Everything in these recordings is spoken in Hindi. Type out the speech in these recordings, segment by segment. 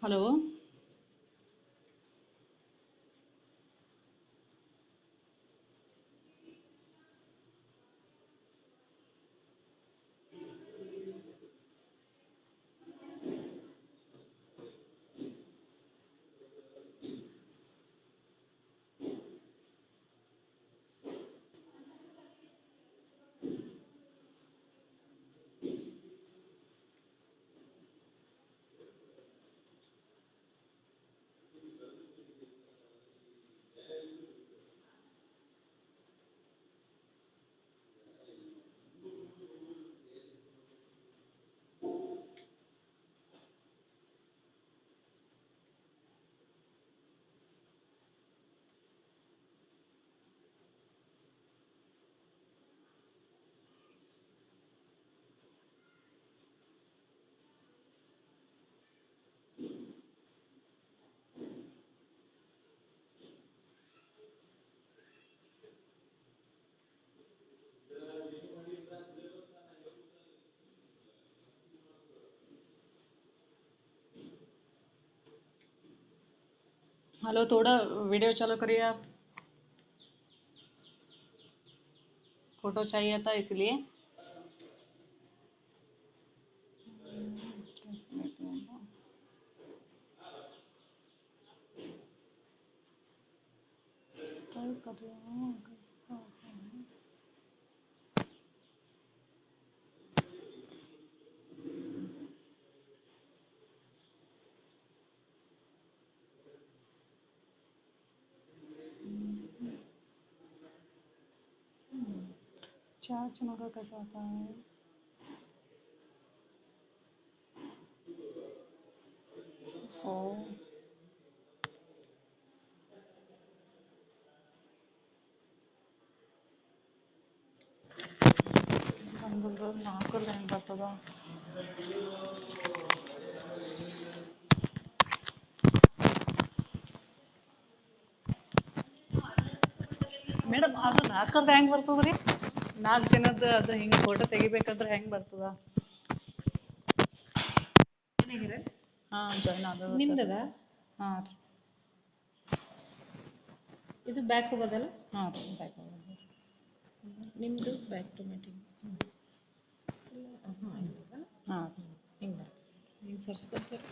हेलो। हेलो, थोड़ा वीडियो चालू करिए आप। फोटो चाहिए था इसलिए। कैसे लेते हैं? टाइप कर रही हूँ। चार चनों का कैसा आता है? ओ, ಬಂದು ನಾಲ್ಕಲ್ಲಿ ಹೆಂಗೆ ಬರ್ತದ? ಮೇಡಮ್, ಅದು ನಾಲ್ಕಲ್ಲಿ ಹೆಂಗೆ ಬರ್ತದ್ರಿ? ನಾಲ್ಕು ಜನದ ಅದು ಹಿಂಗೆ ಫೋಟೋ ತೆಗಿಬೇಕಂದ್ರೆ ಹೆಂಗೆ ಬರ್ತದ? ಹಾಂ, ಜಾಯ್ನ್ ಆಗೋದು. ನಿಮ್ದದ ಹಾಂ ರೀ. ಇದು ಬ್ಯಾಕ್ ಹೋಗೋದಲ್ಲ, ಹಾಂ ರೀ, ಬ್ಯಾಕ್ ಹೋಗೋದು. ನಿಮ್ಮದು ಬ್ಯಾಕ್ ಟು ಮೀಟಿಂಗ್. ಹಾಂ ರೀ. ಹಿಂಗೆ ಬರ್ತದೆ, ಹಿಂಗೆ ಸರ್ಸ್ಕೊತಾರೆ.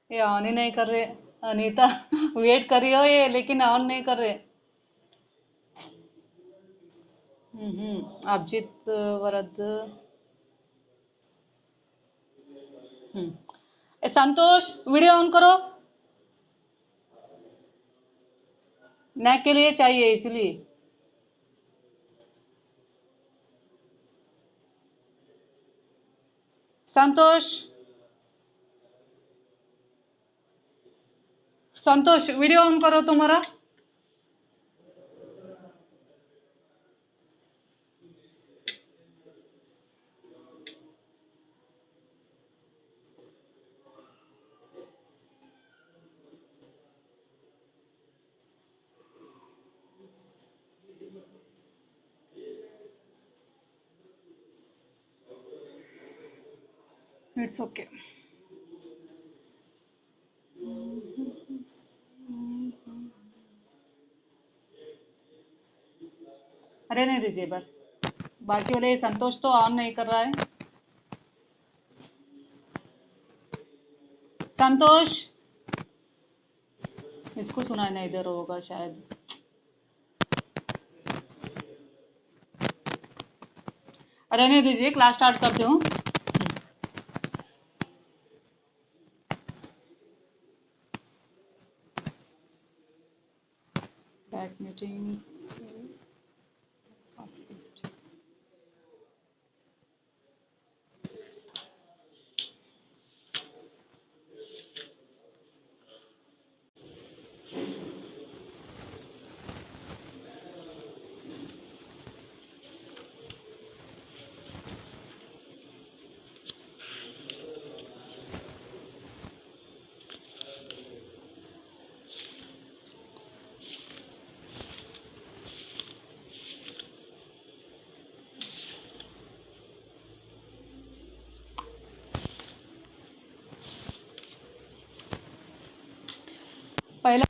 ये ऑन ही नहीं कर रहे अनीता। वेट करी हो ये, लेकिन ऑन नहीं कर रहे। अभिजीत वरद। ए संतोष, वीडियो ऑन करो। नैक के लिए चाहिए इसलिए। संतोष, संतोष, वीडियो ऑन करो तुम्हारा। It's okay. रहने दीजिए बस। बाकी वाले संतोष तो ऑन नहीं कर रहा है। संतोष, इसको सुनाई नहीं दे रहा होगा शायद। रहने दीजिए, क्लास स्टार्ट करती हूँ। मीटिंग पहला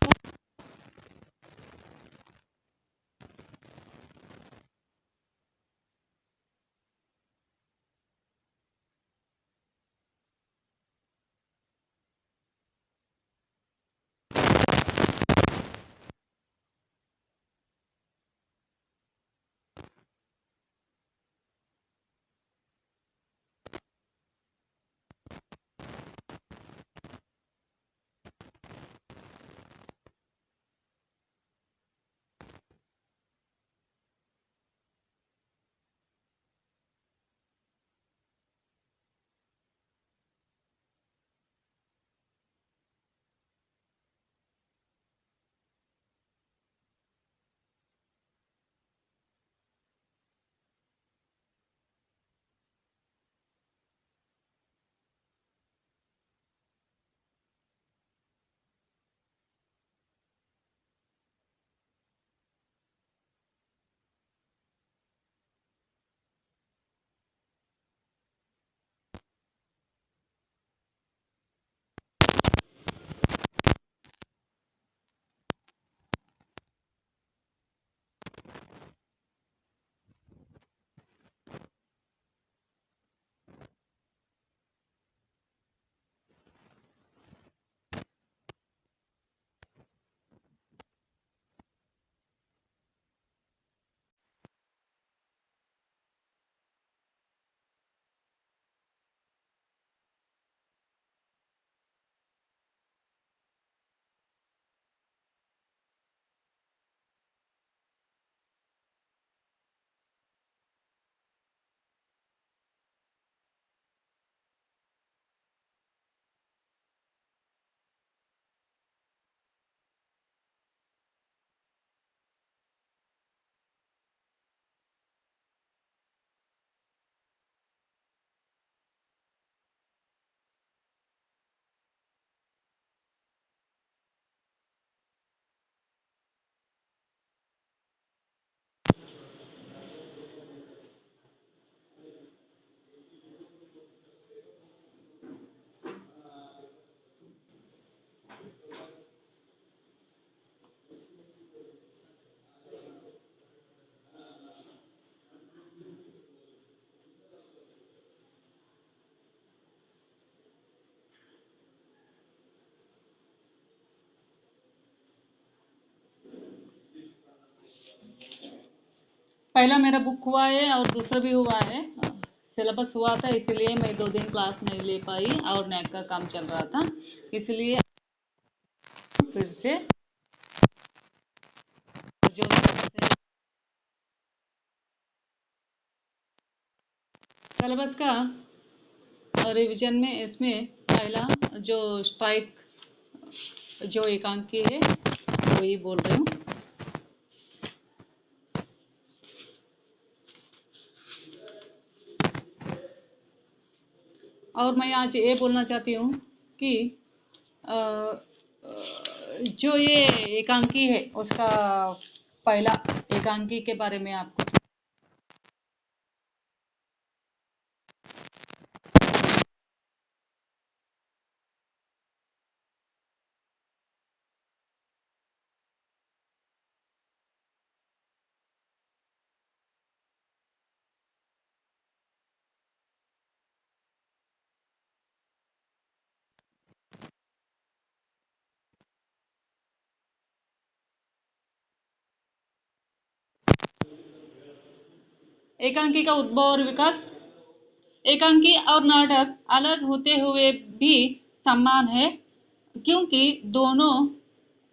पहला मेरा बुक हुआ है और दूसरा भी हुआ है। सिलेबस हुआ था इसीलिए मैं 2 दिन क्लास नहीं ले पाई और नैक का काम चल रहा था, इसलिए फिर से जो सिलेबस का रिवीजन में इसमें पहला जो स्ट्राइक जो एकांकी है वही बोल रही हूँ। और मैं आज ये बोलना चाहती हूँ कि जो ये एकांकी है उसका पहला एकांकी के बारे में आपको एकांकी का उद्भव और विकास। एकांकी और नाटक अलग होते हुए भी समान है, क्योंकि दोनों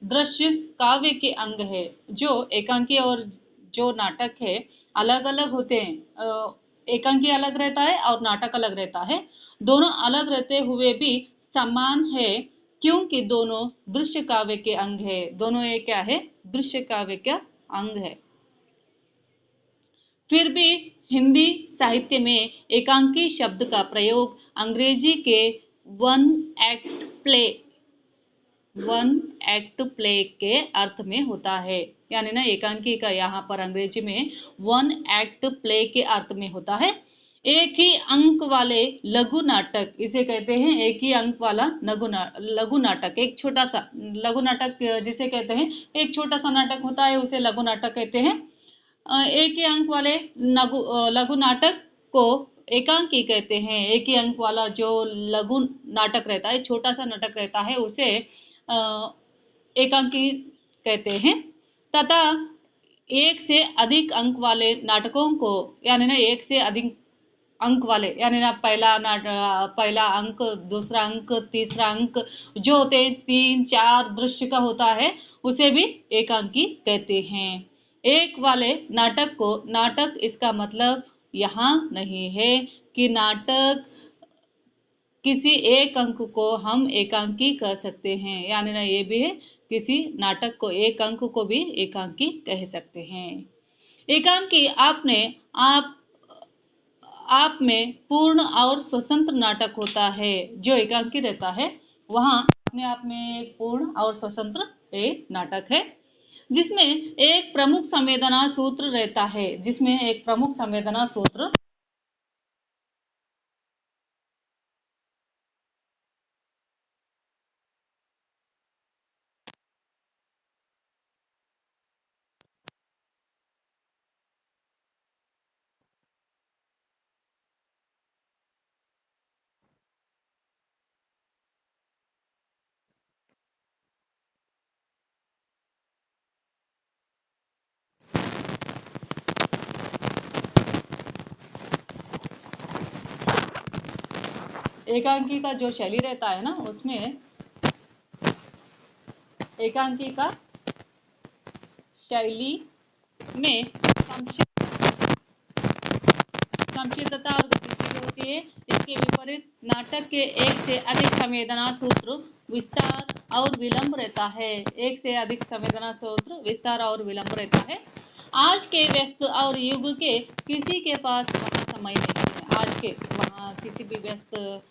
दृश्य काव्य के अंग है। जो एकांकी और जो नाटक है अलग अलग होते हैं। एकांकी अलग रहता है और नाटक अलग रहता है। दोनों अलग रहते हुए भी समान है, क्योंकि दोनों दृश्य काव्य के अंग है। दोनों ये क्या है? दृश्य काव्य का अंग है। फिर भी हिंदी साहित्य में एकांकी शब्द का प्रयोग अंग्रेजी के वन एक्ट प्ले के अर्थ में होता है। यानी ना एकांकी का यहाँ पर अंग्रेजी में वन एक्ट प्ले के अर्थ में होता है। एक ही अंक वाले लघु नाटक, इसे कहते हैं एक ही अंक वाला लघु नाटक। एक छोटा सा लघु नाटक जिसे कहते हैं, एक छोटा सा नाटक होता है उसे लघु नाटक कहते हैं। एक ही अंक वाले लघु नाटक को एकांकी कहते हैं। एक ही अंक वाला जो लघु नाटक रहता है, छोटा सा नाटक रहता है, उसे एकांकी कहते हैं। तथा एक से अधिक अंक वाले नाटकों को, यानी ना एक से अधिक अंक वाले, यानी ना पहला अंक, दूसरा अंक, तीसरा अंक जो होते हैं, 3-4 दृश्य का होता है, उसे भी एकांकी कहते हैं। एक वाले नाटक को नाटक, इसका मतलब यहाँ नहीं है कि नाटक किसी एक अंक को हम एकांकी कह सकते हैं। यानी ना ये भी है, किसी नाटक को, एक अंक को भी एकांकी कह सकते हैं। एकांकी आप में पूर्ण और स्वतंत्र नाटक होता है। जो एकांकी रहता है वहाँ अपने आप में एक पूर्ण और स्वतंत्र एक नाटक है, जिसमें एक प्रमुख संवेदना सूत्र रहता है। जिसमें एक प्रमुख संवेदना सूत्र एकांकी का जो शैली रहता है ना, उसमें एकांकी का शैली में संक्षिप्तता और गतिशील होती है। इसके विपरीत नाटक के एक से अधिक संवेदना सूत्र, विस्तार और विलंब रहता है। एक से अधिक संवेदना सूत्र, विस्तार और विलंब रहता है। आज के व्यस्त और युग के किसी के पास वहाँ समय नहीं है। आज के वहाँ किसी भी व्यस्त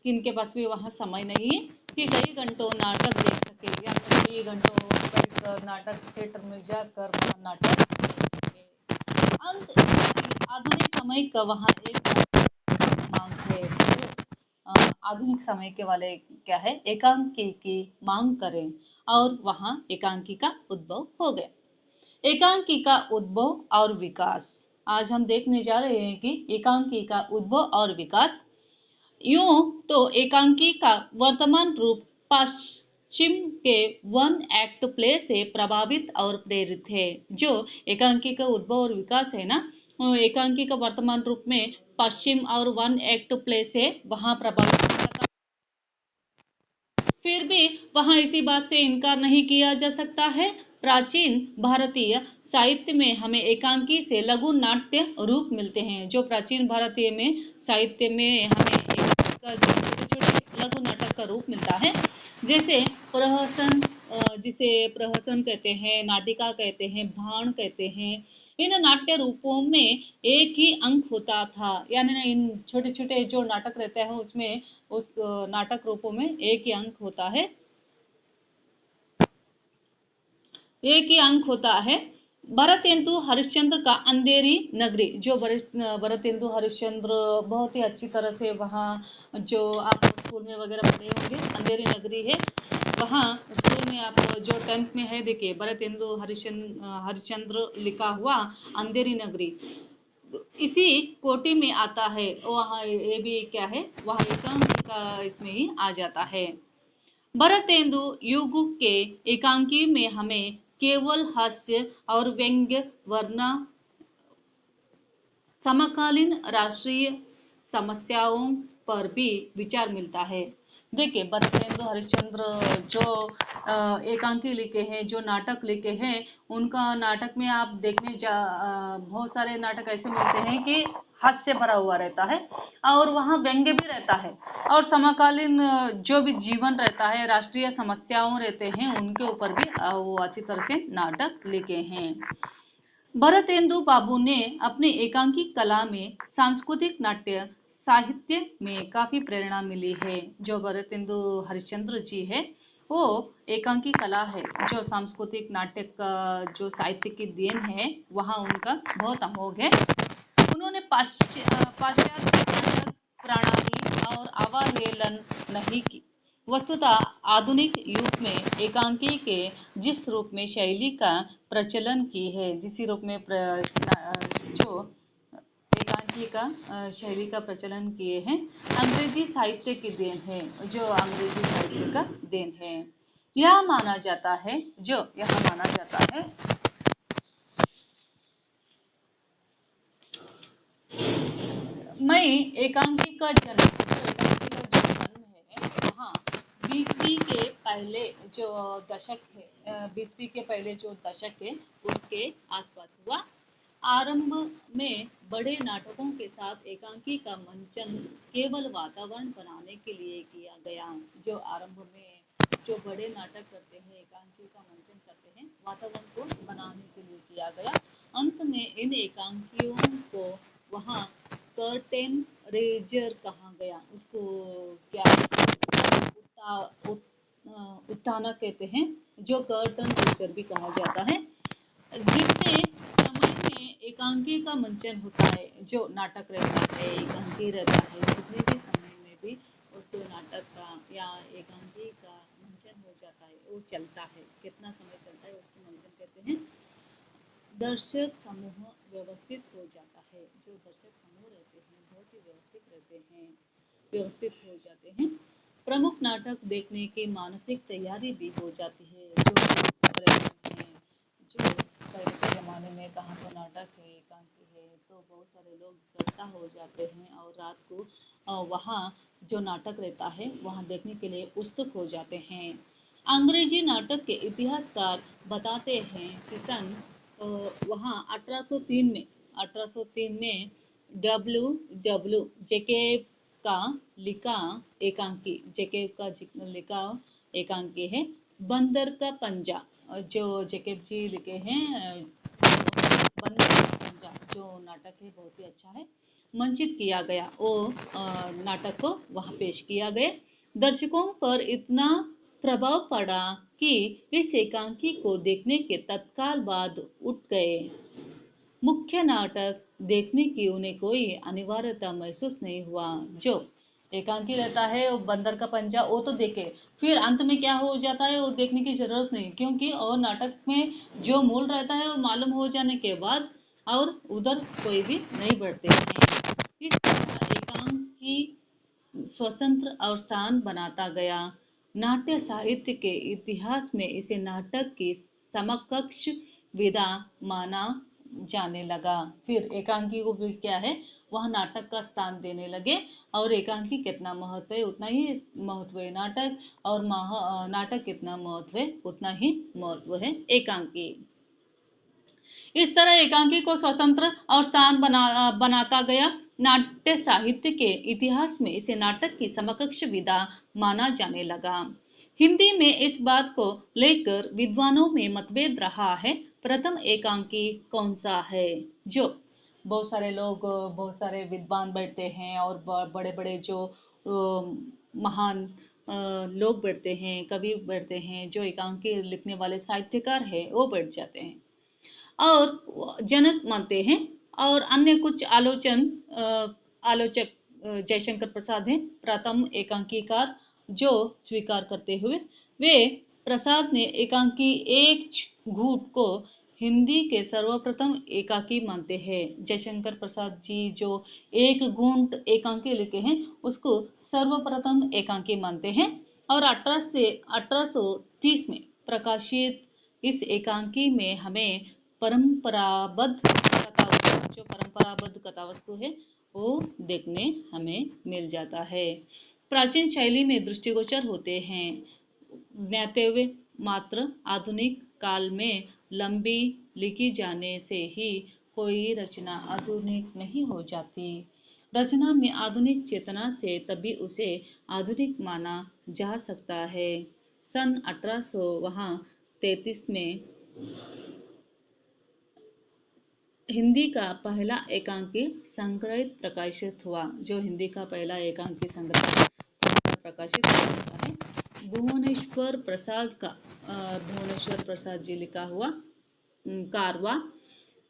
किनके पास भी वहाँ समय नहीं है कि कई घंटों नाटक देख सके, या कई घंटों बैठकर नाटक थिएटर में जाकर वहाँ नाटक देख सके। अंत आधुनिक समय का वहाँ एक मांग है। आधुनिक समय के वाले क्या है? एकांकी की मांग करें, और वहाँ एकांकी का उद्भव हो गया। एकांकी का उद्भव और विकास आज हम देखने जा रहे हैं कि एकांकी का उद्भव और विकास। यूं तो एकांकी का वर्तमान रूप पश्चिम के वन एक्ट प्ले से प्रभावित और प्रेरित है। जो एकांकी का उद्भव और विकास है ना, एकांकी का वर्तमान रूप में पश्चिम और वन एक्ट प्ले से वहां प्रभावित हुआ था। फिर भी वहां इसी बात से इनकार नहीं किया जा सकता है, प्राचीन भारतीय साहित्य में हमें एकांकी से लघु नाट्य रूप मिलते हैं। जो प्राचीन भारतीय में साहित्य में हमें का जो छोटे-छोटे लघु नाटक का रूप मिलता है, जैसे प्रहसन, जिसे प्रहसन कहते हैं, नाटिका कहते हैं, भाण कहते हैं। इन नाट्य रूपों में एक ही अंक होता था। यानी ना इन छोटे छोटे जो नाटक रहते हैं उसमें उस नाटक रूपों में एक ही अंक होता है, एक ही अंक होता है। भरतेंदु हरिश्चंद्र का अंधेरी नगरी, जो भरतेंदु हरिश्चंद्र बहुत ही अच्छी तरह से वहाँ, जो आप स्कूल में वगैरह पढ़े होंगे, अंधेरी नगरी है वहाँ स्कूल में, आप जो 10th में है देखिए, भरतेंदु हरिश्चंद्र लिखा हुआ अंधेरी नगरी इसी कोटि में आता है। वहाँ ये भी क्या है, वहाँ एकांकी का इसमें ही आ जाता है। भरतेंदु युग के एकांकी में हमें केवल हास्य और व्यंग्य, वरना समकालीन राष्ट्रीय समस्याओं पर भी विचार मिलता है। देखिए भरतेंदु हरिश्चंद्र जो एकांकी लिखे हैं, जो नाटक लिखे हैं, उनका नाटक में आप बहुत सारे नाटक ऐसे मिलते हैं कि हास्य भरा हुआ रहता है और वहाँ व्यंग्य भी रहता है और समकालीन जो भी जीवन रहता है, राष्ट्रीय समस्याओं रहते हैं, उनके ऊपर भी वो अच्छी तरह से नाटक लिखे हैं। भरतेंदु बाबू ने अपने एकांकी कला में सांस्कृतिक नाट्य साहित्य में काफी प्रेरणा मिली है। जो भरतेंदु हरिश्चंद्र जी है, वो एकांकी कला है, जो सांस्कृतिक नाट्य का जो साहित्य की देन है, वहाँ उनका बहुत अमोघ है। उन्होंने पाश्चात्य नाटक प्रणाली और अवहेलन नहीं की। वस्तुतः आधुनिक युग में एकांकी के जिस रूप में शैली का प्रचलन की है, जिस रूप में जो एकांकी का शैली का प्रचलन किए हैं, अंग्रेजी साहित्य की देन है, जो अंग्रेजी साहित्य का देन है। यह माना जाता है मई एकांकी का जन्म है, वहाँ 20वीं के पहले जो दशक है, 20वीं के पहले जो दशक है, उसके आसपास हुआ। आरंभ में बड़े नाटकों के साथ एकांकी का मंचन केवल वातावरण बनाने के लिए किया गया। जो आरंभ में जो बड़े नाटक करते हैं, एकांकी का मंचन करते हैं, वातावरण को बनाने के लिए किया गया। अंत में इन एकांकियों को वहाँ कर्टेन रेजर कहा गया। उसको क्या उत्थानक कहते हैं, जो कर्टन रेजर भी कहा जाता है। जितने समय में एकांकी का मंचन होता है, जो नाटक रहता है, एकांकी रहता है, जितने भी समय में भी उस नाटक का या एकांकी का मंचन हो जाता है, वो चलता है, कितना समय चलता है उसको मंचन कहते हैं। दर्शक समूह व्यवस्थित हो जाता है। जो दर्शक समूह रहते हैं, बहुत ही व्यवस्थित हो जाते हैं। प्रमुख नाटक देखने की मानसिक तैयारी भी हो जाती है। जो पहले के ज़माने में कहाँ तो नाटक है, एकांकी है, तो बहुत सारे लोग इकट्ठा हो जाते हैं और रात को वहाँ जो नाटक रहता है, वहाँ देखने के लिए उत्सुक हो जाते हैं। अंग्रेजी नाटक के इतिहासकार बताते हैं कि सन वहाँ 1803 में डब्ल्यू जेकेब का लिखा एकांकी है बंदर का पंजा। जो जेकेब जी लिखे हैं, बंदर का पंजा जो नाटक है, बहुत ही अच्छा है, मंचित किया गया। वो नाटक को वहाँ पेश किया गया। दर्शकों पर इतना प्रभाव पड़ा कि इस एकांकी को देखने के तत्काल बाद उठ गए। मुख्य नाटक देखने की उन्हें कोई अनिवार्यता महसूस नहीं हुआ। जो एकांकी रहता है, वो बंदर का पंजा, वो तो देखे, फिर अंत में क्या हो जाता है वो देखने की जरूरत नहीं, क्योंकि और नाटक में जो मूल रहता है वो मालूम हो जाने के बाद और उधर कोई भी नहीं बढ़ते हैं। इस तरह एकांकी स्वतंत्र और स्थान बनाता गया। नाट्य साहित्य के इतिहास में इसे नाटक की समकक्ष विधा माना जाने लगा। फिर एकांकी को भी क्या है, वह नाटक का स्थान देने लगे और एकांकी कितना महत्व है उतना ही महत्व है नाटक, और नाटक कितना महत्व है उतना ही महत्व है एकांकी। इस तरह एकांकी को स्वतंत्र और स्थान बनाता गया। नाट्य साहित्य के इतिहास में इसे नाटक की समकक्ष विधा माना जाने लगा। हिंदी में इस बात को लेकर विद्वानों में मतभेद रहा है, प्रथम एकांकी कौन सा है। जो बहुत सारे विद्वान बैठते हैं और बड़े बड़े जो महान लोग बैठते हैं, कवि बैठते हैं, जो एकांकी लिखने वाले साहित्यकार हैं, वो बैठ जाते हैं और जनक मानते हैं, और अन्य कुछ आलोचक जयशंकर प्रसाद हैं प्रथम एकांकीकार, जो स्वीकार करते हुए वे प्रसाद ने एकांकी एक घूट को हिंदी के सर्वप्रथम एकांकी मानते हैं। जयशंकर प्रसाद जी जो एक घूंट एकांकी लिखे हैं, उसको सर्वप्रथम एकांकी मानते हैं, और 1830 में प्रकाशित इस एकांकी में हमें परंपराबद्ध कथा वस्तु है वो देखने हमें मिल जाता है। प्राचीन शैली में दृष्टिगोचर होते हैं। ज्ञातव्य मात्र आधुनिक काल में लंबी लिखी जाने से ही कोई रचना आधुनिक नहीं हो जाती। रचना में आधुनिक चेतना से तभी उसे आधुनिक माना जा सकता है। सन 1833 में हिंदी का पहला एकांकी संग्रह प्रकाशित हुआ। जो हिंदी का पहला एकांकी संग्रह प्रकाशित हुआ है भुवनेश्वर प्रसाद जी लिखा हुआ कारवा।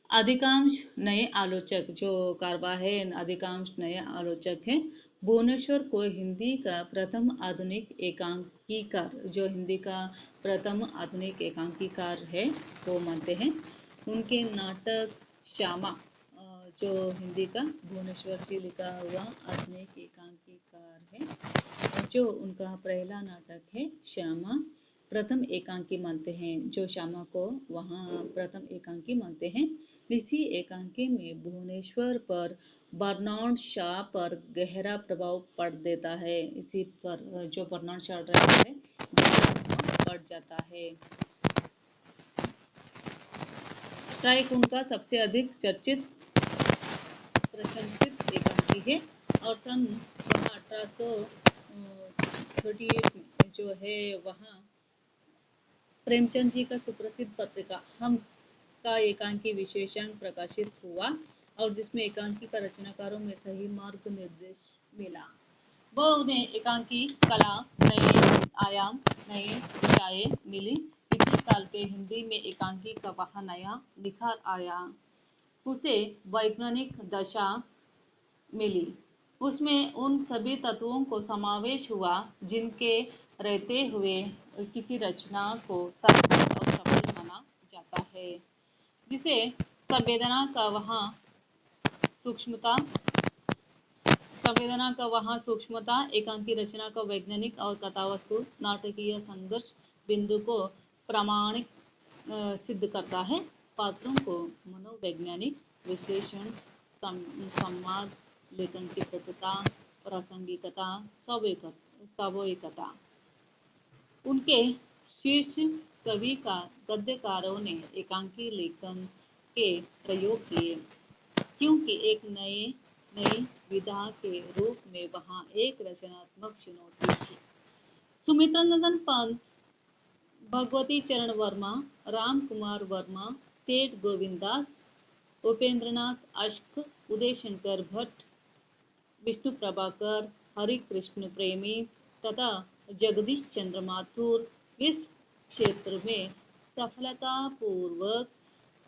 अधिकांश नए आलोचक, जो कारवा है, अधिकांश नए आलोचक हैं भुवनेश्वर को हिंदी का प्रथम आधुनिक एकांकीकार, जो हिंदी का प्रथम आधुनिक एकांकीकार है वो मानते हैं। उनके नाटक श्यामा, जो हिंदी का भुवनेश्वर जी लिखा हुआ आधुनिक एकांकीकार है, जो उनका पहला नाटक है श्यामा, प्रथम एकांकी मानते हैं। जो श्यामा को वहाँ प्रथम एकांकी मानते हैं। इसी एकांकी में भुवनेश्वर पर बर्नार्ड शॉ पर गहरा प्रभाव पड़ देता है। इसी पर जो बर्नार्ड शॉ रहता है गहरा प्रभाव पड़ जाता है। स्ट्राइक उनका सबसे अधिक चर्चित प्रशंसित एकांकी है और सन 1838 में जो है वहाँ प्रेमचंद जी का सुप्रसिद्ध पत्रिका हंस का एकांकी विशेषांक प्रकाशित हुआ और जिसमें एकांकी का रचनाकारों में सही मार्ग निर्देश मिला। वह उन्हें एकांकी कला नए आयाम, नए दिशाएं मिली। इसी काल के हिंदी में एकांकी का वहाँ नया निखार आया। उसे वैज्ञानिक दशा मिली। उसमें उन सभी तत्वों को समावेश हुआ जिनके रहते हुए किसी रचना को सार्थक और सफल माना जाता है। जिसे संवेदना का वहाँ सूक्ष्मता, एकांकी रचना का वैज्ञानिक और कथावस्तु नाटकीय संघर्ष बिंदु को प्रामाणिक सिद्ध करता है। पात्रों को मनोवैज्ञानिक विश्लेषण, संवाद, लेखन की प्रकृता, प्रासंगिकता, स्वाभाविकता। उनके शीर्ष कवि का गद्यकारों ने एकांकी लेखन के प्रयोग किए, क्योंकि एक नई विधा के रूप में वहाँ एक रचनात्मक चुनौती थी। सुमित्रानंदन पंत, भगवती चरण वर्मा, राम कुमार वर्मा, सेठ गोविंदास, उपेंद्रनाथ अश्क, उदय शंकर भट्ट, विष्णु प्रभाकर, हरि कृष्ण प्रेमी तथा जगदीश चंद्र माथुर इस क्षेत्र में सफलतापूर्वक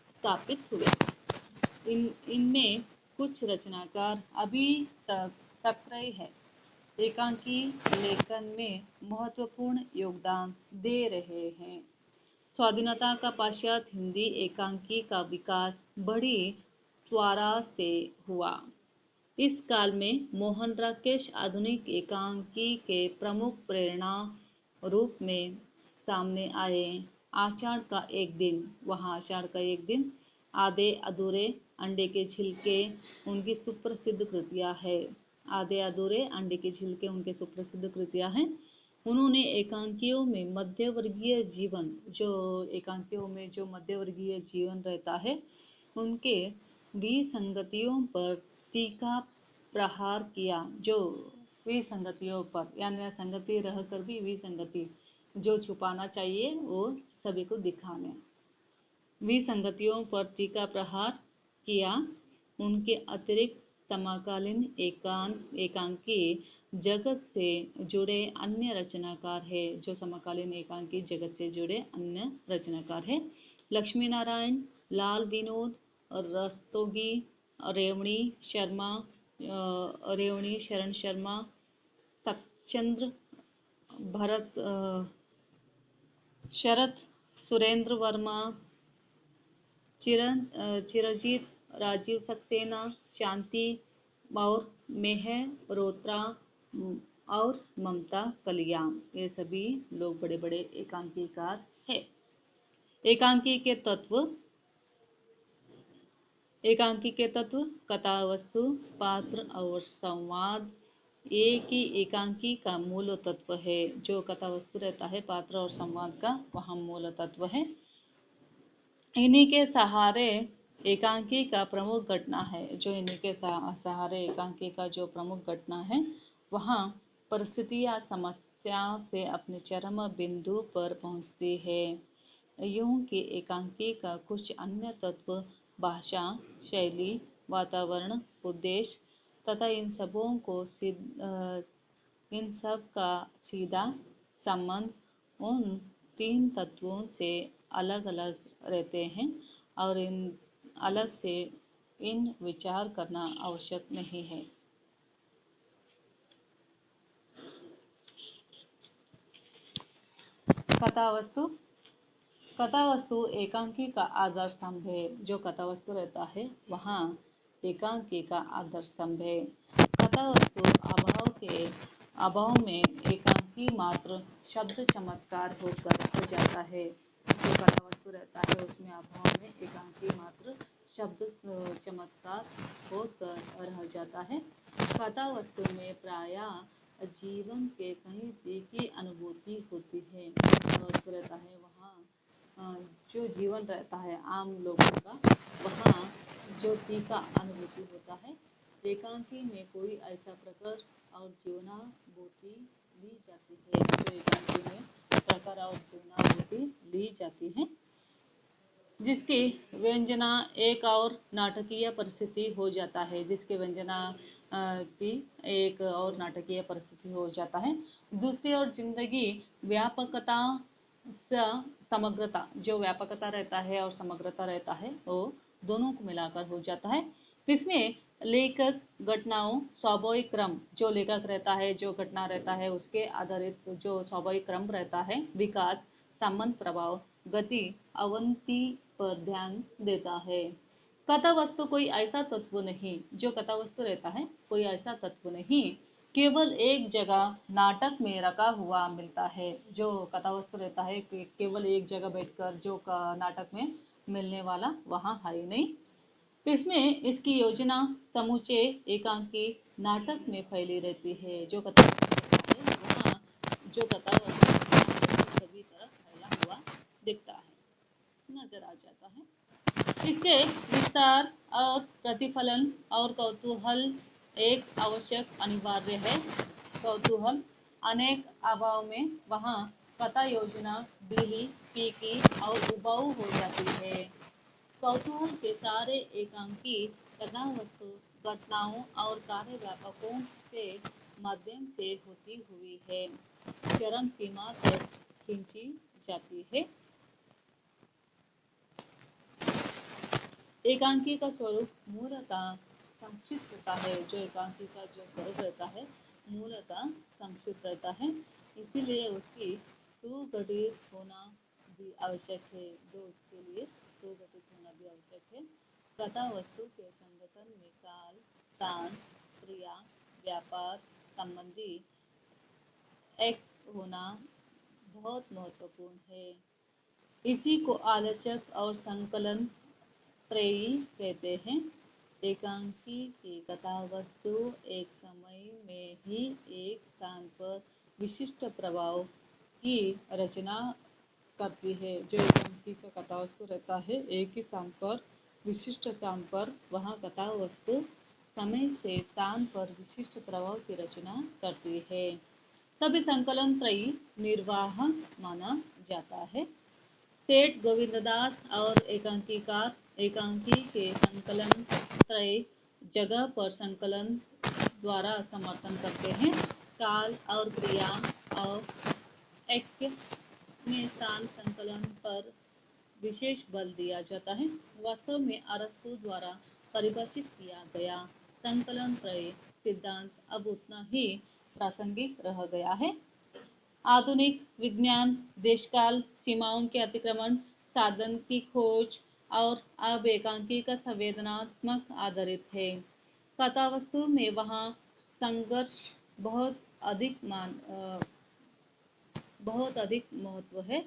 स्थापित हुए। इनमें कुछ रचनाकार अभी तक सक्रिय हैं, एकांकी लेखन में महत्वपूर्ण योगदान दे रहे हैं। स्वाधीनता का पश्चात हिंदी एकांकी का विकास बड़ी त्वरा से हुआ। इस काल में मोहन राकेश आधुनिक एकांकी के प्रमुख प्रेरणा रूप में सामने आए। आषाढ़ का एक दिन, आधे अधूरे अंडे के छिलके उनकी सुप्रसिद्ध कृतियां है। आधे अधूरे अंडे के छिलके उनके सुप्रसिद्ध कृतियां हैं। उन्होंने एकांकियों में मध्यवर्गीय जीवन रहता है, उनके विसंगतियों पर टीका प्रहार किया। जो विसंगतियों पर, यानी संगति रहकर भी विसंगति जो छुपाना चाहिए वो सभी को दिखाने, विसंगतियों पर टीका प्रहार किया। उनके अतिरिक्त समकालीन एकांकी जगत से जुड़े अन्य रचनाकार है। जो समकालीन एकांकी जगत से जुड़े अन्य रचनाकार है लक्ष्मी नारायण, लाल विनोद रस्तोगी, रेवणी शरण शर्मा, सचंद्र भरत, शरद सुरेंद्र वर्मा, चिरजीत, राजीव सक्सेना, शांति और मेहरोत्रा और ममता कलियाण, ये सभी लोग बड़े बड़े एकांकीकार हैं। एकांकी के तत्व कथा वस्तु, पात्र और संवाद, एक ही एकांकी का मूल तत्व है। जो कथा वस्तु रहता है पात्र और संवाद का, वह मूल तत्व है। इन्हीं के सहारे एकांकी का प्रमुख घटना है। जो इन्हीं के सहारे एकांकी का जो प्रमुख घटना है, वहाँ परिस्थिति या समस्या से अपने चरम बिंदु पर पहुँचती है। यूं कि एकांकी का कुछ अन्य तत्व भाषा, शैली, वातावरण, उद्देश्य तथा इन सब का सीधा संबंध उन तीन तत्वों से अलग अलग रहते हैं और इन अलग से इन विचार करना आवश्यक नहीं है। कथा वस्तु एकांकी का आधार स्तंभ है। जो कथा वस्तु रहता है वहाँ एकांकी का आधार स्तंभ है। कथा वस्तु अभाव में एकांकी मात्र शब्द चमत्कार हो जाता है। जो कथा वस्तु रहता है उसमें अभाव में एकांकी मात्र शब्द चमत्कार होकर रह जाता है। कथा वस्तु में प्रायः जीवन के कहीं तीखी अनुभूति होती है। कथा वस्तु रहता है वहाँ जो जीवन रहता है आम लोगों का, वहाँ जो तीखा अनुभूति होता है। एकांकी में कोई ऐसा प्रकर और जीवनानुभूति ली जाती है। जो एकांकी में प्रकर और जीवनानुभूति ली जाती है, जिसकी व्यंजना एक और नाटकीय परिस्थिति हो जाता है। की एक और नाटकीय परिस्थिति हो जाता है। दूसरी ओर जिंदगी व्यापकता समग्रता, जो व्यापकता रहता है और समग्रता रहता है, वो दोनों को मिलाकर हो जाता है। इसमें लेखक घटनाओं स्वाभाविक क्रम, जो लेखक रहता है, जो घटना रहता है, उसके आधारित जो स्वाभाविक क्रम रहता है, विकास, संबंध, प्रभाव, गति, अवंती पर ध्यान देता है। कथा वस्तु कोई ऐसा तत्व नहीं, जो कथा वस्तु रहता है कोई ऐसा तत्व नहीं, केवल एक जगह नाटक में रखा हुआ मिलता है। जो कथा वस्तु रहता है केवल एक जगह बैठकर जो नाटक में मिलने वाला वहाँ है ही नहीं। इसमें इसकी योजना समूचे एकांकी नाटक में फैली रहती है। जो कथा वस्तु रहता है वहाँ जो कथा वस्तु सभी तरफ फैला हुआ दिखता है, नजर आ जाता है। इसके विस्तार और प्रतिफलन और कौतूहल एक आवश्यक अनिवार्य है। कौतूहल अनेक अभाव में वहाँ कथा योजना ढीली, फीकी और उबाऊ हो जाती है। कौतूहल के सारे एकांकी कथा वस्तु घटनाओं और कार्य व्यापकों से माध्यम से होती हुई है चरम सीमा तक खींची जाती है। एकांकी का स्वरूप मूलतः संक्षिप्त रहता है। जो एकांकी का जो स्वरूप रहता है मूलतः संक्षिप्त रहता है, इसीलिए उसकी सुगठित होना भी आवश्यक है। जो उसके लिए सुगठित होना भी आवश्यक है। कथा वस्तु के संगठन में काल, स्थान, क्रिया, व्यापार संबंधी एक होना बहुत महत्वपूर्ण है। इसी को आलोचक और संकलन त्रयी कहते हैं। एकांकी की कथा वस्तु एक समय में ही एक स्थान पर विशिष्ट प्रभाव की रचना करती है। जो एकांकी का कथा वस्तु रहता है एक ही स्थान पर विशिष्ट स्थान पर, वहाँ कथा वस्तु समय से स्थान पर विशिष्ट प्रभाव की रचना करती है। तभी संकलन त्रयी निर्वाह माना जाता है। सेठ गोविंददास और एकांकीकार एकांकी के संकलन त्रय जगह पर संकलन द्वारा समर्थन करते हैं। काल और क्रिया और ऐक्य में स्थान संकलन पर विशेष बल दिया जाता है। वास्तव में अरस्तु द्वारा परिभाषित किया गया संकलन त्रय सिद्धांत अब उतना ही प्रासंगिक रह गया है। आधुनिक विज्ञान देशकाल सीमाओं के अतिक्रमण, साधन की खोज और अब एकांकी का संवेदनात्मक आधारित है। कथा वस्तु में वहाँ संघर्ष बहुत अधिक महत्व है।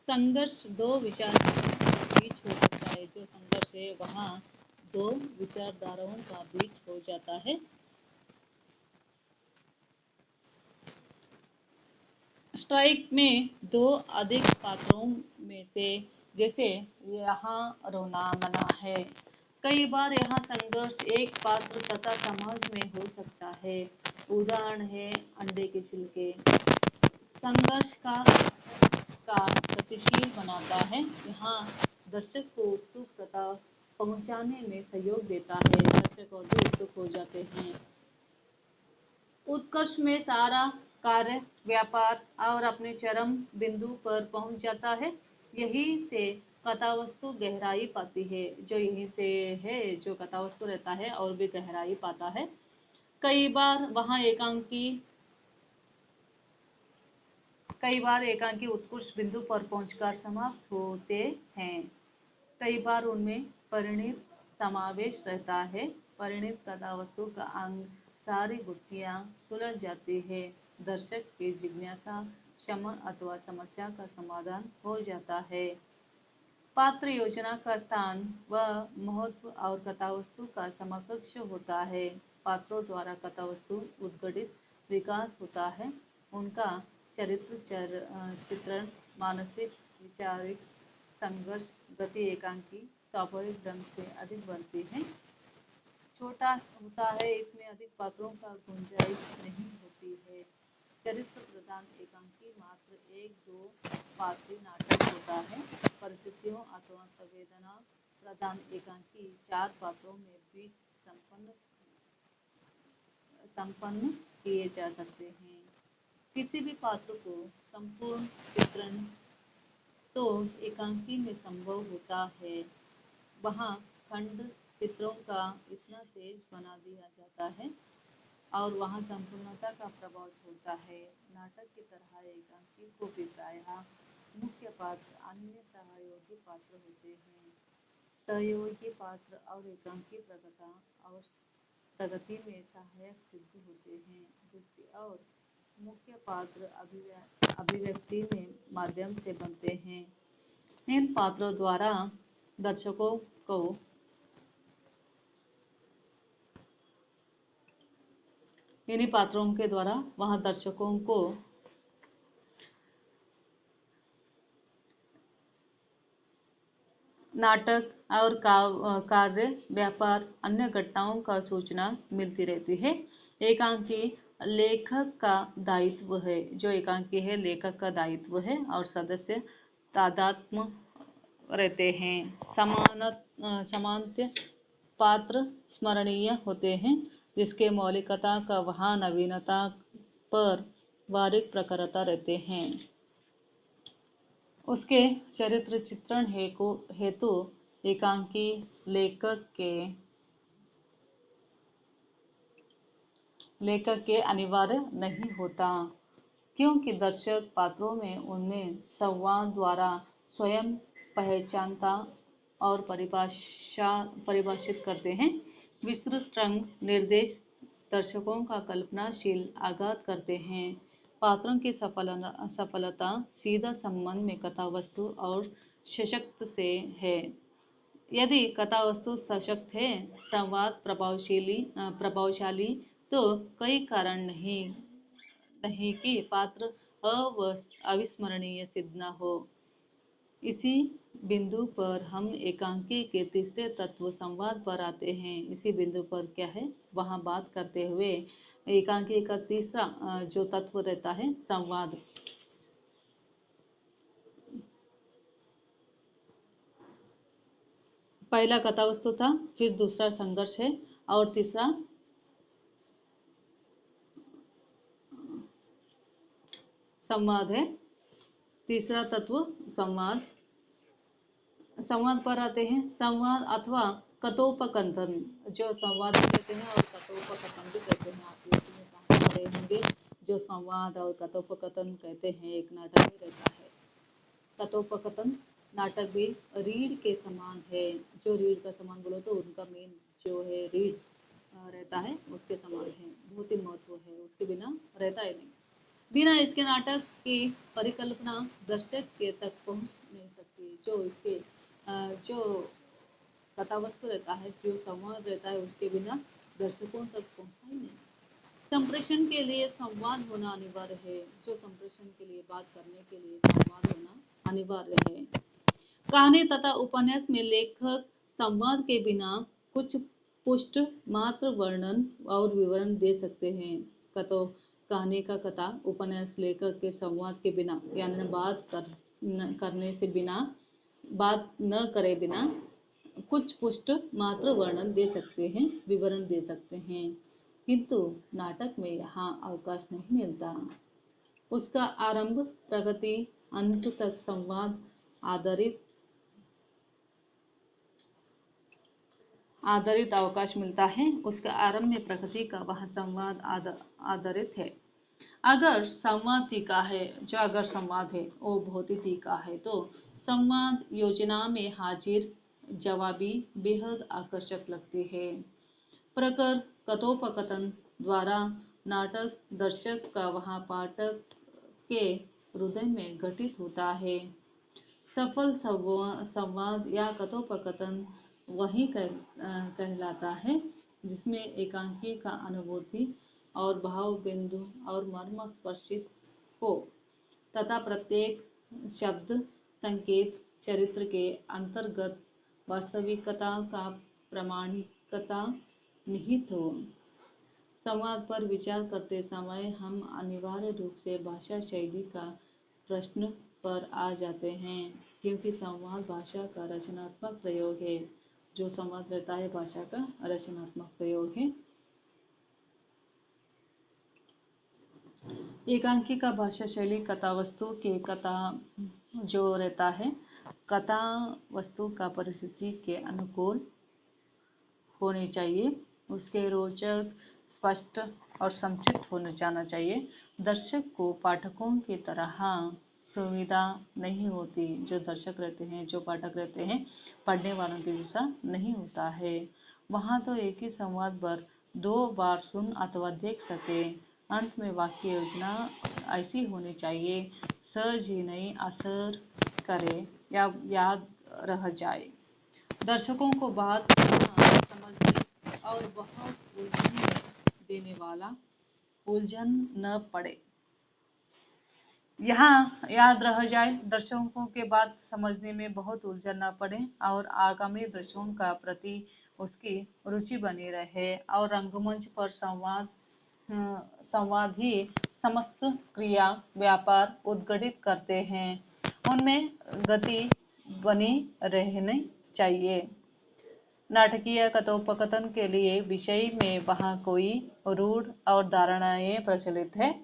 संघर्ष दो विचारधाराओं के बीच हो सकता है। जो संघर्ष है वहाँ दो विचारधाराओं का बीच हो जाता है। स्ट्राइक में दो अधिक पात्रों में से, जैसे यहाँ रोना मना है। कई बार यहाँ संघर्ष एक पात्र तथा समाज में हो सकता है। उदाहरण है अंडे के छिलके। संघर्ष का गतिशील बनाता है। यहाँ दर्शक को उत्सुकता पहुंचाने में सहयोग देता है। दर्शक और भी उत्सुक हो जाते हैं। उत्कर्ष में सारा कार्य व्यापार और अपने चरम बिंदु पर पहुंच जाता है। यही से कथावस्तु गहराई पाती है। जो यहीं से है, जो कथावस्तु रहता है और भी गहराई पाता है। कई बार एकांकी उत्कृष्ट बिंदु पर पहुंचकर समाप्त होते हैं। कई बार उनमें परिणित समावेश रहता है। परिणित कथावस्तु का अंग सारी गुत्थियां सुलझ जाती है। दर्शक की जिज्ञासा शमन अथवा समस्या का समाधान हो जाता है। पात्र योजना का स्थान व महत्व और कथावस्तु का समकक्ष होता है। पात्रों द्वारा कथावस्तु उद्घटित विकास होता है। उनका चरित्र चित्रण मानसिक वैचारिक संघर्ष गति एकांकी स्वाभाविक ढंग से अधिक बनती है। छोटा होता है, इसमें अधिक पात्रों का गुंजाइश नहीं होती है। चरित्र प्रधान एकांकी मात्र एक दो पात्री नाटक होता है। परिस्थितियों अथवा संवेदना प्रधान एकांकी चार पात्रों में बीच संपन्न किए जा सकते हैं। किसी भी पात्र को संपूर्ण चित्रण तो एकांकी में संभव होता है। वहाँ खंड चित्रों का इतना तेज बना दिया जाता है और वहाँ संपूर्णता का प्रभाव छोड़ता है। नाटक की तरह एकांकी को भी प्रायः मुख्य पात्र अन्य सहयोगी पात्र होते हैं। सहयोगी पात्र और एकांकी प्रगति में सहायक सिद्ध होते हैं। दूसरी ओर मुख्य पात्र अभिव्यक्ति में माध्यम से बनते हैं। इन पात्रों द्वारा दर्शकों को इन्हीं पात्रों के द्वारा वहाँ दर्शकों को नाटक और कार्य व्यापार अन्य घटनाओं का सूचना मिलती रहती है। एकांकी लेखक का दायित्व है। जो एकांकी है लेखक का दायित्व है और सदस्य तादात्म्य रहते हैं। समान्य पात्र स्मरणीय होते हैं। जिसके मौलिकता का वहाँ नवीनता पर बारीक प्रखरता रहते हैं। उसके चरित्र चित्रण हेतु एकांकी लेखक के अनिवार्य नहीं होता, क्योंकि दर्शक पात्रों में उनमें संवाद द्वारा स्वयं पहचानता और परिभाषित करते हैं। विस्तृत रंग निर्देश दर्शकों का कल्पनाशील आघात करते हैं। पात्रों की सफलता सीधा संबंध में कथावस्तु और सशक्त से है। यदि कथावस्तु सशक्त है, संवाद प्रभावशाली, तो कई कारण नहीं कि पात्र अविस्मरणीय सिद्ध न हो। इसी बिंदु पर हम एकांकी के तीसरे तत्व संवाद पर आते हैं। इसी बिंदु पर क्या है वहाँ बात करते हुए एकांकी का तीसरा जो तत्व रहता है संवाद। पहला कथावस्तु था, फिर दूसरा संघर्ष है और तीसरा संवाद है। तीसरा तत्व संवाद। संवाद पर आते हैं। संवाद अथवा कथोपकथन, जो संवाद भी कहते हैं और कथोपकथन भी कहते हैं। आप लोग में पढ़े होंगे जो संवाद और कथोपकथन कहते हैं एक नाटक में रहता है। कथोपकथन नाटक भी रीढ़ के समान है। जो रीढ़ का समान बोलो तो उनका मेन जो है रीढ़ रहता है उसके समान है। बहुत ही महत्व है, उसके बिना रहता ही नहीं। बिना इसके नाटक की परिकल्पना दर्शक के तक पहुंच नहीं सकती। जो कथावस्तु रहता है, जो संवाद रहता है, उसके बिना दर्शकों तक पहुंचता ही नहीं। संप्रेषण के लिए संवाद होना अनिवार्य है। जो संप्रेषण के लिए बात करने के लिए संवाद होना अनिवार्य है। कहानी तथा उपन्यास में लेखक संवाद के बिना कुछ पुष्ट मात्र वर्णन और विवरण दे सकते हैं। कतो कहानी का कथा उपन्यास लेखक के संवाद के बिना यानी करने से बिना बात न करे बिना कुछ पुष्ट मात्र वर्णन दे सकते हैं, विवरण दे सकते हैं, किंतु नाटक में यहाँ अवकाश नहीं मिलता। उसका आरंभ प्रगति अंत तक संवाद आधारित अवकाश मिलता है। उसका आरंभ में प्रकृति का वह संवाद आधारित है। अगर संवाद तीखा है, अगर संवाद है वो बहुत ही तीखा है, तो संवाद योजना में हाजिर जवाबी बेहद आकर्षक लगती है। प्रकर कथोपकथन द्वारा नाटक दर्शक का वहाँ पाठक के हृदय में घटित होता है। सफल संवाद या कथोपकथन वही कहलाता है जिसमें एकांकी का अनुभूति और भाव बिंदु और मर्म स्पर्शित हो तथा प्रत्येक शब्द संकेत चरित्र के अंतर्गत वास्तविकता का प्रामाणिकता निहित हो। संवाद पर विचार करते समय हम अनिवार्य रूप से भाषा शैली का प्रश्न पर आ जाते हैं, क्योंकि संवाद भाषा का रचनात्मक प्रयोग है। जो संवाद रहता है भाषा का रचनात्मक प्रयोग है। एकांकी का भाषा शैली कथा वस्तु के कथा जो रहता है कथा वस्तु का परिस्थिति के अनुकूल होनी चाहिए। उसके रोचक स्पष्ट और संक्षिप्त होने जाना चाहिए। दर्शक को पाठकों की तरह सुविधा नहीं होती। जो दर्शक रहते हैं, जो पाठक रहते हैं, पढ़ने वालों के जैसा नहीं होता है। वहाँ तो एक ही संवाद पर 2 बार सुन अथवा देख सके। अंत में वाक्य योजना ऐसी होनी चाहिए सहज ही नहीं असर करे या याद रह जाए। दर्शकों को बात समझने और बहुत देने वाला उलझन न पड़े। यहाँ याद रह जाए, दर्शकों के बात समझने में बहुत उलझन न पड़े और आगामी दर्शकों का प्रति उसकी रुचि बनी रहे और रंगमंच पर संवाद ही समस्त क्रिया व्यापार उद्घटित करते हैं। उनमें गति बनी रहनी चाहिए। नाटकीय कथोपकथन के लिए विषय में वहाँ कोई रूढ़ और धारणाएं प्रचलित है।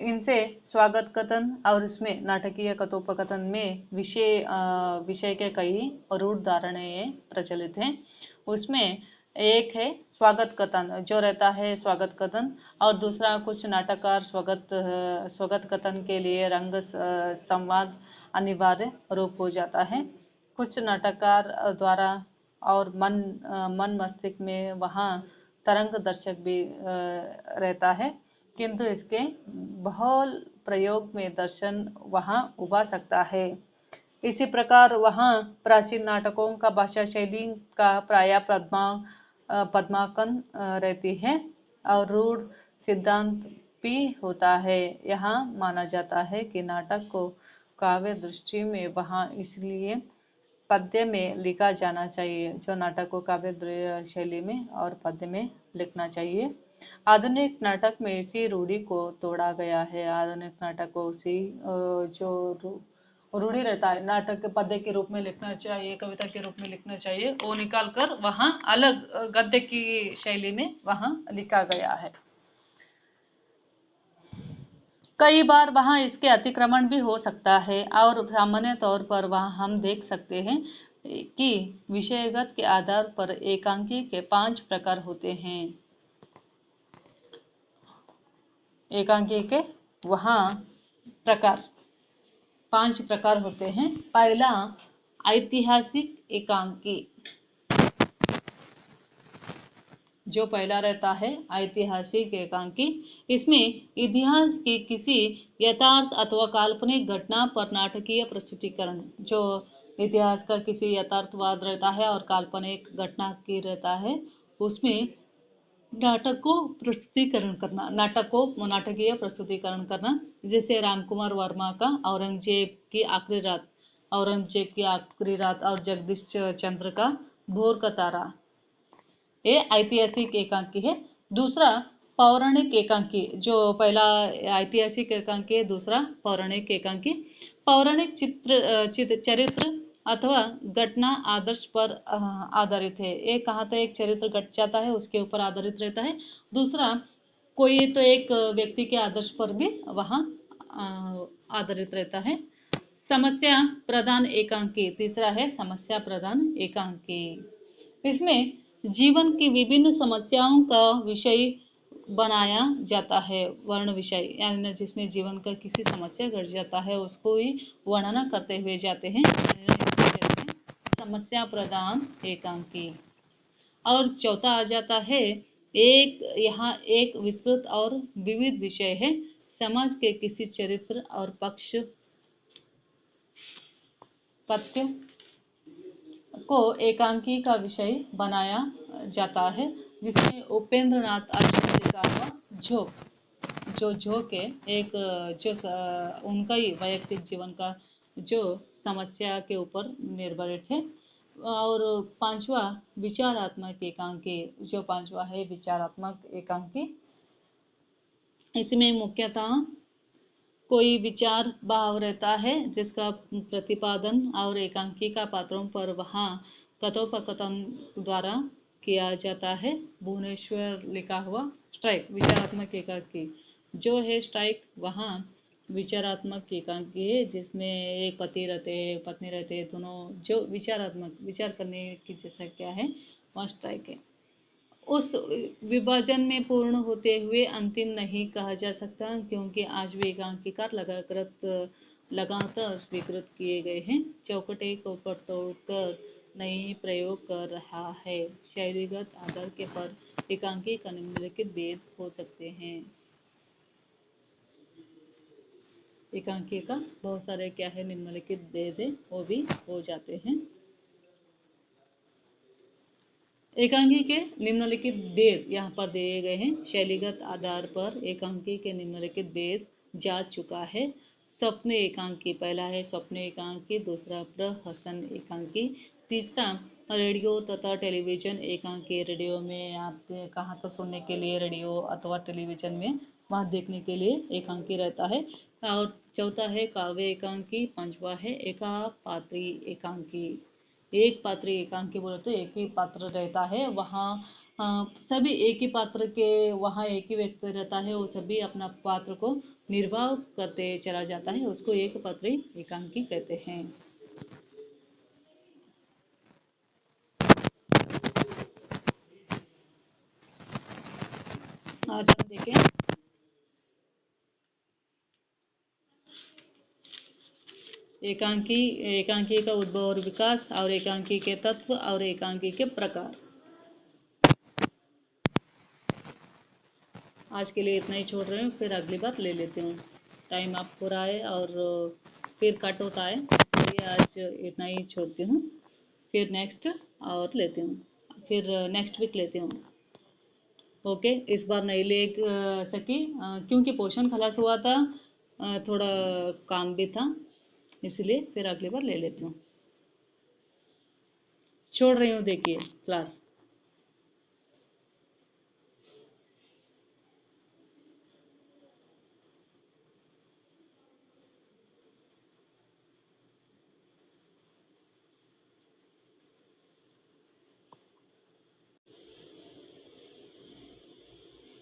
इनसे स्वागत कथन और इसमें नाटकीय कथोपकथन में विषय के कई रूढ़ धारणाएं प्रचलित हैं। उसमें एक है स्वागत कथन जो रहता है स्वागत कथन, और दूसरा कुछ नाटककार स्वागत कथन के लिए रंग संवाद अनिवार्य रूप हो जाता है। कुछ नाटककार द्वारा और मन मस्तिष्क में वहाँ तरंग दर्शक भी रहता है, किंतु इसके बहुल प्रयोग में दर्शन वहाँ उभा सकता है। इसी प्रकार वहाँ प्राचीन नाटकों का भाषा शैली का प्राय पद्मांकन रहती है और रूढ़ सिद्धांत भी होता है। यहाँ माना जाता है कि नाटक को काव्य दृष्टि में वहाँ इसलिए पद्य में लिखा जाना चाहिए। जो नाटक को काव्य शैली में और पद्य में लिखना चाहिए। आधुनिक नाटक में इसी रूढ़ी को तोड़ा गया है। आधुनिक नाटक को उसी जो रूढ़ी रहता है नाटक के पद्य के रूप में लिखना चाहिए, कविता के रूप में लिखना चाहिए, वो निकाल कर वहाँ अलग गद्य की शैली में वहाँ लिखा गया है। कई बार वहाँ इसके अतिक्रमण भी हो सकता है और सामान्य तौर पर वहाँ हम देख सकते हैं कि विषयगत के आधार पर एकांकी के 5 प्रकार होते हैं। एकांकी के वहाँ 5 प्रकार होते हैं। पहला ऐतिहासिक एकांकी, जो पहला रहता है ऐतिहासिक एकांकी। इसमें इतिहास के किसी यथार्थ अथवा काल्पनिक घटना पर नाटकीय प्रस्तुतिकरण, जो इतिहास का किसी यथार्थवाद रहता है और काल्पनिक घटना की रहता है। उसमें नाटकीय प्रस्तुतिकरण करना, जैसे रामकुमार वर्मा का औरंगजेब की आखिरी रात और जगदीश चंद्र का भोर का तारा, ये ऐतिहासिक एकांकी है। दूसरा पौराणिक एकांकी, जो पहला ऐतिहासिक एकांकी है, दूसरा पौराणिक एकांकी। पौराणिक चरित्र अथवा घटना आदर्श पर आधारित है। एक कहाँ तो एक चरित्र घट जाता है, उसके ऊपर आधारित रहता है। दूसरा कोई तो एक व्यक्ति के आदर्श पर भी वहाँ आधारित रहता है। समस्या प्रधान एकांकी, तीसरा है समस्या प्रधान एकांकी। इसमें जीवन की विभिन्न समस्याओं का विषय बनाया जाता है। वर्ण विषय यानी जिसमें जीवन का किसी समस्या घट जाता है उसको ही वर्णना करते हुए जाते हैं, समस्या प्रधान एकांकी। और चौथा आ जाता है यहाँ एक विस्तृत और विविध विषय है, समाज के किसी चरित्र और पत्य को एकांकी का विषय बनाया जाता है, जिसमें उपेंद्र नाथ आचार्य ने लिखा हुआ झोंक है, एक उनका ही वैयक्तिक जीवन का जो समस्या के ऊपर निर्भरित है। और पांचवा विचारात्मक एकांकी, जो पांचवा है विचारात्मक एकांकी, इसमें मुख्यतः कोई विचार भाव रहता है जिसका प्रतिपादन और एकांकी का पात्रों पर वहाँ कथोपकथन द्वारा किया जाता है। भुवनेश्वर लिखा हुआ स्ट्राइक विचारात्मक एकांकी, जो है स्ट्राइक वहाँ विचारात्मक एकांकी है, जिसमें एक पति रहते हैं पत्नी रहते हैं, दोनों जो विचार करने की जैसा क्या है वहाँ स्ट्राइक है। उस विभाजन में पूर्ण होते हुए अंतिम नहीं कहा जा सकता, क्योंकि आज भी एकांकीकार लगातार स्वीकृत किए गए हैं, चौकटे को पर तोड़कर नई प्रयोग कर रहा है। शैलीगत आधार के पर एकांकी का निम्नलिखित भेद हो सकते हैं। एकांकी का बहुत सारे क्या है निम्नलिखित भेद है, वो भी हो जाते हैं। एकांकी के निम्नलिखित भेद यहाँ पर दिए गए हैं। शैलीगत आधार पर एकांकी के निम्नलिखित भेद जा चुका है। स्वप्न एकांकी, पहला है स्वप्न एकांकी, दूसरा प्रहसन एकांकी, तीसरा रेडियो तथा टेलीविजन एकांकी। रेडियो में आप कहाँ तो सुनने के लिए रेडियो अथवा टेलीविजन में वहाँ देखने के लिए एकांकी रहता है। और चौथा है काव्य एकांकी, पांचवा है एकापात्री एकांकी। एक पात्र एकांकी बोले तो एक ही पात्र रहता है, वहाँ सभी एक ही पात्र के, वहाँ एक ही व्यक्ति रहता है, वो सभी अपना पात्र को निर्वाह करते चला जाता है, उसको एक पात्री एकांकी कहते हैं। आज हम देखें एकांकी का उद्भव और विकास, और एकांकी के तत्व और एकांकी के प्रकार। आज के लिए इतना ही छोड़ रहे हूँ, फिर अगली बार ले लेती हूँ। टाइम आप हो रहा है और फिर कट होता है, इसलिए आज इतना ही छोड़ती हूँ, फिर नेक्स्ट और लेती हूँ, फिर नेक्स्ट वीक लेती हूँ। ओके, इस बार नहीं ले सकी क्योंकि पोर्शन खलास हुआ था, थोड़ा काम भी था, इसलिए फिर अगली बार ले लेती हूँ। छोड़ रही हूँ, देखिए क्लास।